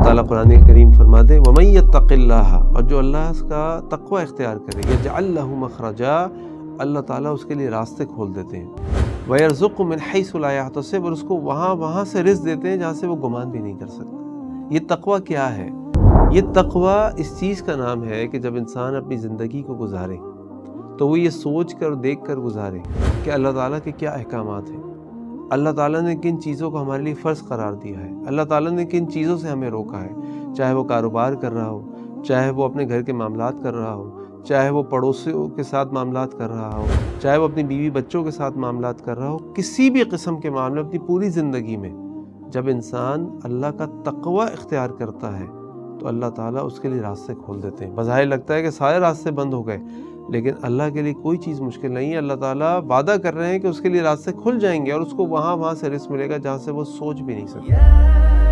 ताला कुरान करीम फरमाते वमन यत्तक़िल्लाह, और जो अल्लाह का तक़वा इख्तियार करे, यजअल लहू मखरजा, अल्लाह ताला उसके लिए रास्ते खोल देते हैं। वयरज़ुक़हु मिन हैसु ला यहतसिब, और उसको वहाँ से रिज़्क़ देते हैं जहाँ से वो गुमान भी नहीं कर सकता। ये तक़वा क्या है? ये तक़वा इस चीज़ का नाम है कि जब इंसान अपनी ज़िंदगी को गुजारे तो वो ये सोच कर देख कर गुजारे कि अल्लाह ताला के क्या अहकामात हैं, अल्लाह ताला ने किन चीज़ों को हमारे लिए फ़र्ज़ करार दिया है, अल्लाह ताला ने किन चीज़ों से हमें रोका है। चाहे वो कारोबार कर रहा हो, चाहे वो अपने घर के मामलात कर रहा हो, चाहे वो पड़ोसियों के साथ मामलात कर रहा हो, चाहे वो अपनी बीवी बच्चों के साथ मामलात कर रहा हो, किसी भी किस्म के मामले अपनी पूरी ज़िंदगी में जब इंसान अल्लाह का तक़वा इख्तियार करता है तो अल्लाह ताला उसके लिए रास्ते खोल देते हैं। बज़ाहिर लगता है कि सारे रास्ते बंद हो गए, लेकिन अल्लाह के लिए कोई चीज़ मुश्किल नहीं है। अल्लाह ताला वादा कर रहे हैं कि उसके लिए रास्ते खुल जाएंगे और उसको वहाँ से रिज़्क़ मिलेगा जहाँ से वो सोच भी नहीं सकता।